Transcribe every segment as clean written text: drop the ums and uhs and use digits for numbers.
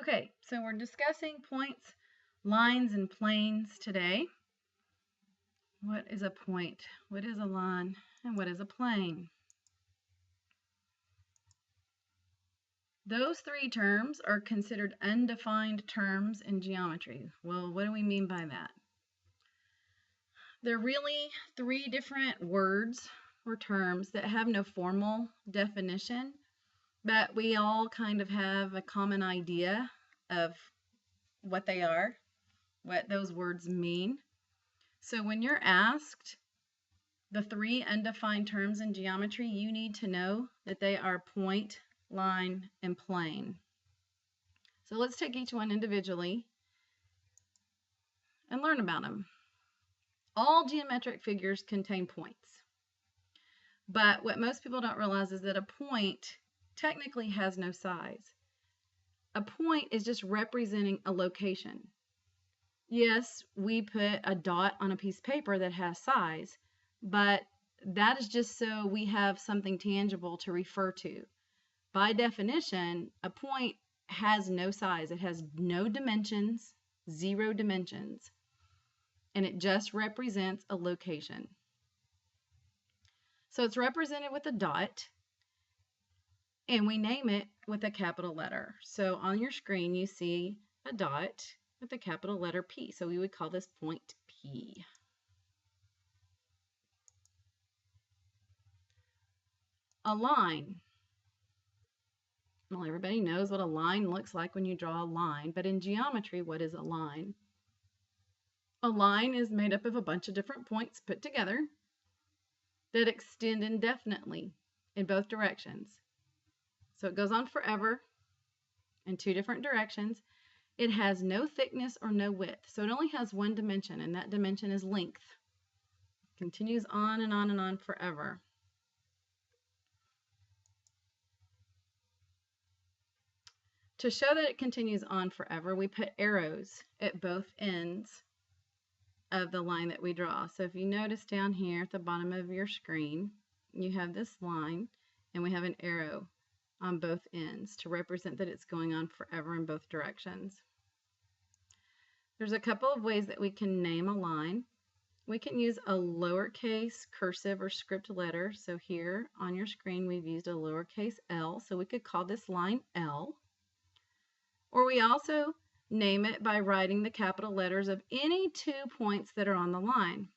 Okay, so we're discussing points, lines, and planes today. What is a point? What is a line? And what is a plane? Those three terms are considered undefined terms in geometry. Well, what do we mean by that? They're really three different words or terms that have no formal definition, but we all kind of have a common idea of what they are, what those words mean. So when you're asked the three undefined terms in geometry, you need to know that they are point, line, and plane. So let's take each one individually and learn about them. All geometric figures contain points. But what most people don't realize is that a point technically has no size. A point is just representing a location. Yes, we put a dot on a piece of paper that has size, but that is just so we have something tangible to refer to. By definition, a point has no size. It has no dimensions, 0 dimensions, and it just represents a location. So it's represented with a dot, and we name it with a capital letter. So on your screen, you see a dot with a capital letter P. So we would call this point P. A line. Well, everybody knows what a line looks like when you draw a line, but in geometry, what is a line? A line is made up of a bunch of different points put together that extend indefinitely in both directions. So it goes on forever in two different directions. It has no thickness or no width, so it only has one dimension, and that dimension is length. It continues on and on and on forever. To show that it continues on forever, we put arrows at both ends of the line that we draw. So if you notice down here at the bottom of your screen, you have this line, and we have an arrow on both ends to represent that it's going on forever in both directions. There's a couple of ways that we can name a line. We can use a lowercase cursive or script letter. So here on your screen, we've used a lowercase l. So we could call this line L. Or we also name it by writing the capital letters of any 2 points that are on the line.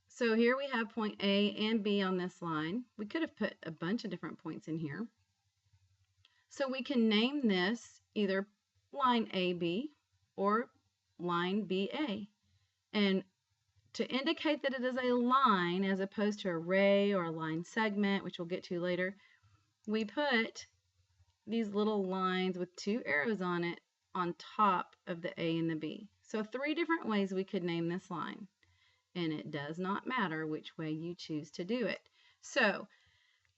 So here we have point A and B on this line. We could have put a bunch of different points in here. So we can name this either line AB or line BA. And to indicate that it is a line as opposed to a ray or a line segment, which we'll get to later, we put these little lines with 2 arrows on it on top of the A and the B. So 3 different ways we could name this line. And it does not matter which way you choose to do it. So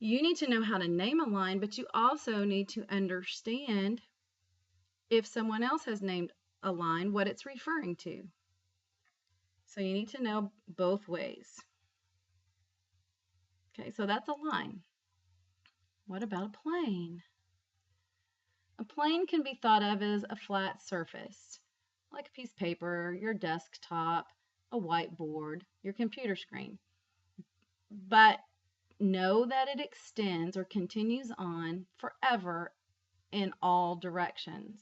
you need to know how to name a line, but you also need to understand if someone else has named a line, what it's referring to. So you need to know both ways. Okay, so that's a line. What about a plane? A plane can be thought of as a flat surface, like a piece of paper, your desktop, a whiteboard, your computer screen. But know that it extends or continues on forever in all directions.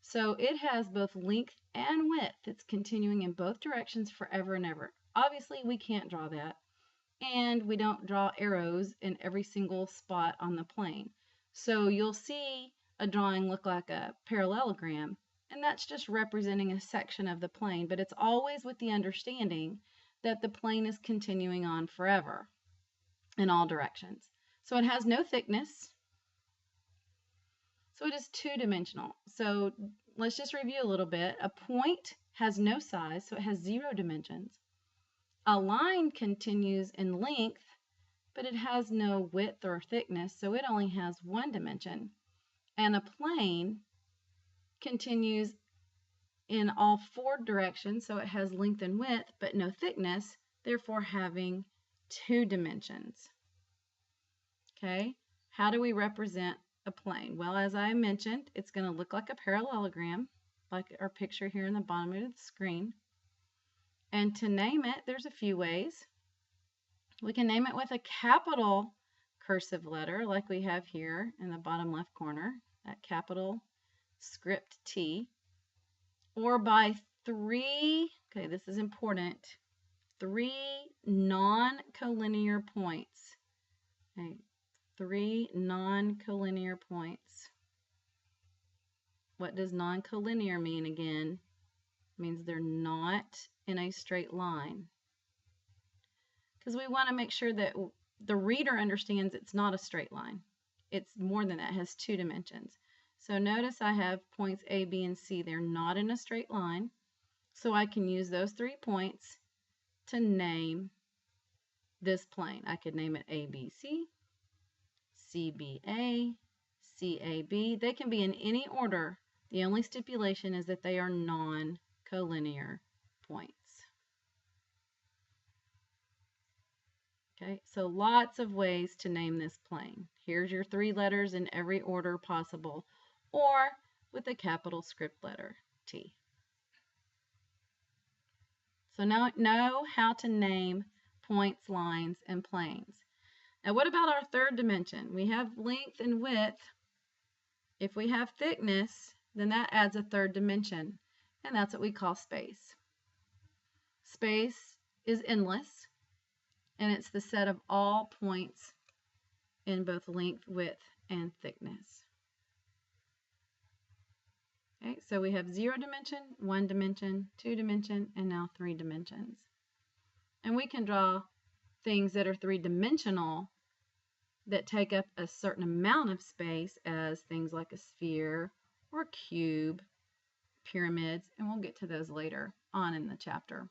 So it has both length and width. It's continuing in both directions forever and ever. Obviously, we can't draw that, and we don't draw arrows in every single spot on the plane. So you'll see a drawing look like a parallelogram, and that's just representing a section of the plane, but it's always with the understanding that the plane is continuing on forever in all directions. So it has no thickness. So it is 2-dimensional. So let's just review a little bit. A point has no size, so it has 0 dimensions. A line continues in length, but it has no width or thickness, so it only has 1 dimension. And a plane continues in all 4 directions, so it has length and width, but no thickness, therefore having 2 dimensions. Okay, how do we represent a plane? Well, as I mentioned, it's going to look like a parallelogram, like our picture here in the bottom of the screen. And to name it, there's a few ways. We can name it with a capital cursive letter, like we have here in the bottom left corner, that capital script T, or by three, okay, this is important, three non-collinear points. Okay, three non-collinear points. What does non-collinear mean again? It means they're not in a straight line. Because we want to make sure that the reader understands it's not a straight line. It's more than that, it has two dimensions. So notice I have points A, B, and C. They're not in a straight line. So I can use those 3 points to name this plane. I could name it ABC, CBA, CAB. They can be in any order. The only stipulation is that they are non-collinear points. Okay, so lots of ways to name this plane. Here's your 3 letters in every order possible, or with a capital script letter, T. So now know how to name points, lines, and planes. Now what about our third dimension? We have length and width. If we have thickness, then that adds a third dimension, and that's what we call space. Space is endless, and it's the set of all points in both length, width, and thickness. Okay, so we have 0 dimension, 1 dimension, 2 dimension, and now 3 dimensions. And we can draw things that are 3-dimensional that take up a certain amount of space as things like a sphere or cube, pyramids, and we'll get to those later on in the chapter.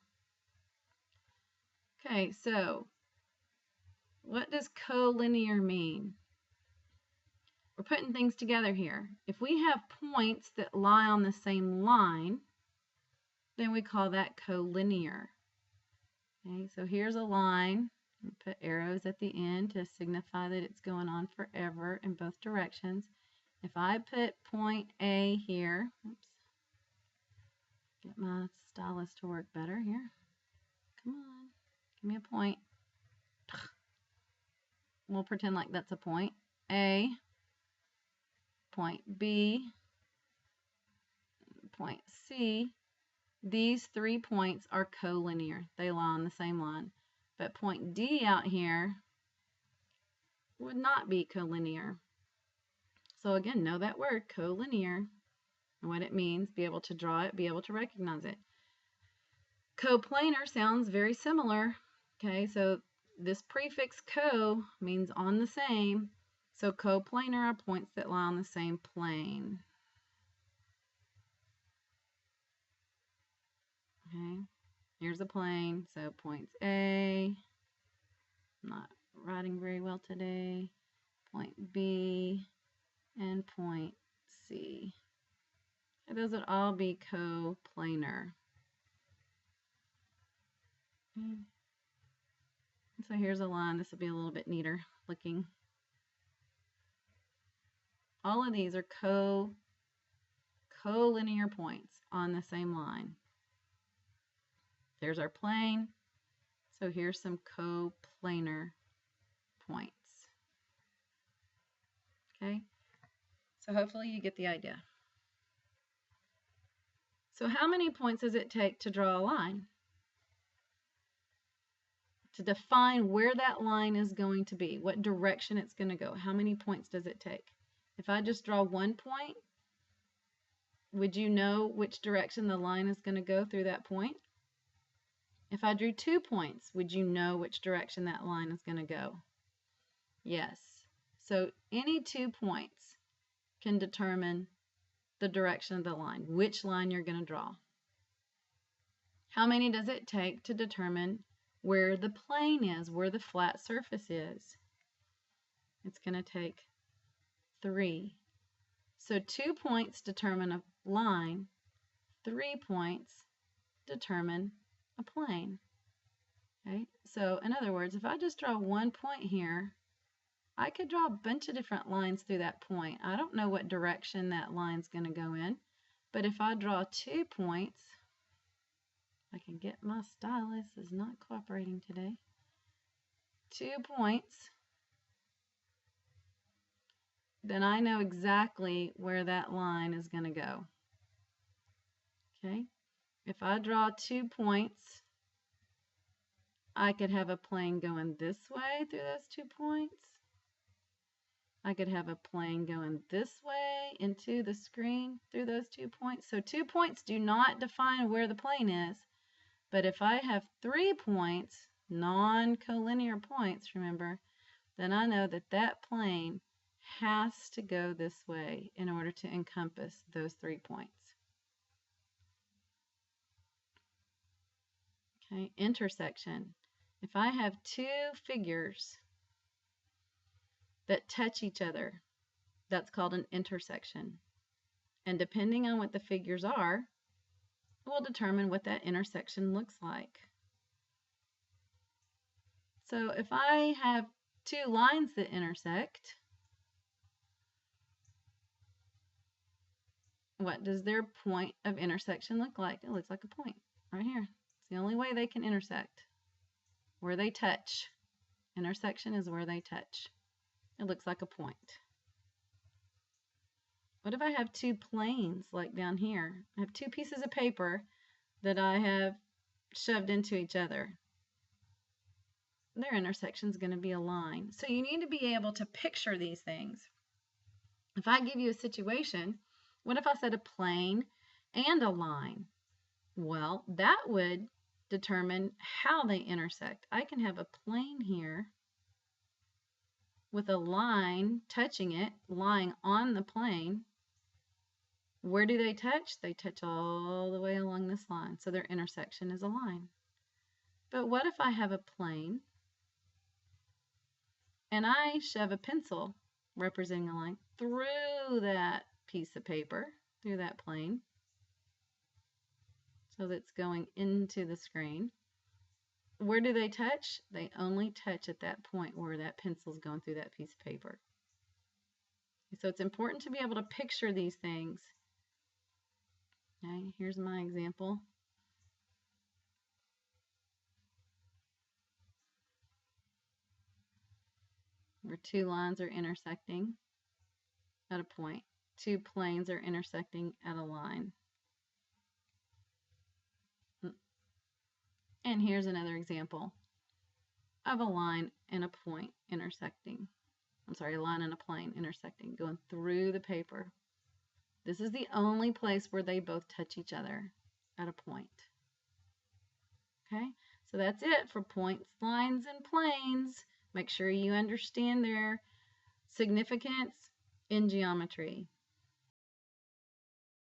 Okay, so what does collinear mean? We're putting things together here. If we have points that lie on the same line, then we call that collinear. Okay, so here's a line. We put arrows at the end to signify that it's going on forever in both directions. If I put point A here, oops, get my stylus to work better here. Come on, give me a point. We'll pretend like that's a point. A, point B, point C. These 3 points are collinear. They lie on the same line. But point D out here would not be collinear. So again, know that word, collinear, and what it means, be able to draw it, be able to recognize it. Coplanar sounds very similar. Okay, so this prefix co means on the same. So coplanar are points that lie on the same plane. Okay, here's a plane. So points A, I'm not writing very well today, point B, and point C. And those would all be coplanar. Okay. So here's a line. This will be a little bit neater looking. All of these are collinear points on the same line. There's our plane. So here's some coplanar points. Okay, so hopefully you get the idea. So how many points does it take to draw a line? To define where that line is going to be, what direction it's going to go, how many points does it take? If I just draw 1 point, would you know which direction the line is going to go through that point? If I drew 2 points, would you know which direction that line is going to go? Yes. So any 2 points can determine the direction of the line, which line you're going to draw. How many does it take to determine where the plane is, where the flat surface is? It's going to take 3. So 2 points determine a line, 3 points determine a plane. Okay, so in other words, if I just draw 1 point here, I could draw a bunch of different lines through that point. I don't know what direction that line's going to go in, but if I draw 2 points, I can get my stylus is not cooperating today. 2 points, then I know exactly where that line is going to go. Okay, if I draw 2 points, I could have a plane going this way through those 2 points. I could have a plane going this way into the screen through those 2 points. So 2 points do not define where the plane is. But if I have 3 points, non-collinear points, remember, then I know that that plane has to go this way in order to encompass those 3 points. Okay, intersection. If I have 2 figures that touch each other, that's called an intersection. And depending on what the figures are, will determine what that intersection looks like. So if I have 2 lines that intersect, what does their point of intersection look like? It looks like a point right here. It's the only way they can intersect, where they touch. Intersection is where they touch. It looks like a point. What if I have 2 planes like down here? I have 2 pieces of paper that I have shoved into each other. Their intersection is going to be a line. So you need to be able to picture these things. If I give you a situation, what if I said a plane and a line? Well, that would determine how they intersect. I can have a plane here with a line touching it, lying on the plane. Where do they touch? They touch all the way along this line. So their intersection is a line. But what if I have a plane and I shove a pencil representing a line through that piece of paper, through that plane, so that's going into the screen? Where do they touch? They only touch at that point where that pencil's going through that piece of paper. So it's important to be able to picture these things. Okay, here's my example. Where 2 lines are intersecting at a point. 2 planes are intersecting at a line. And here's another example of a line and a point intersecting. I'm sorry, a line and a plane intersecting, going through the paper. This is the only place where they both touch each other, at a point. Okay, so that's it for points, lines, and planes. Make sure you understand their significance in geometry.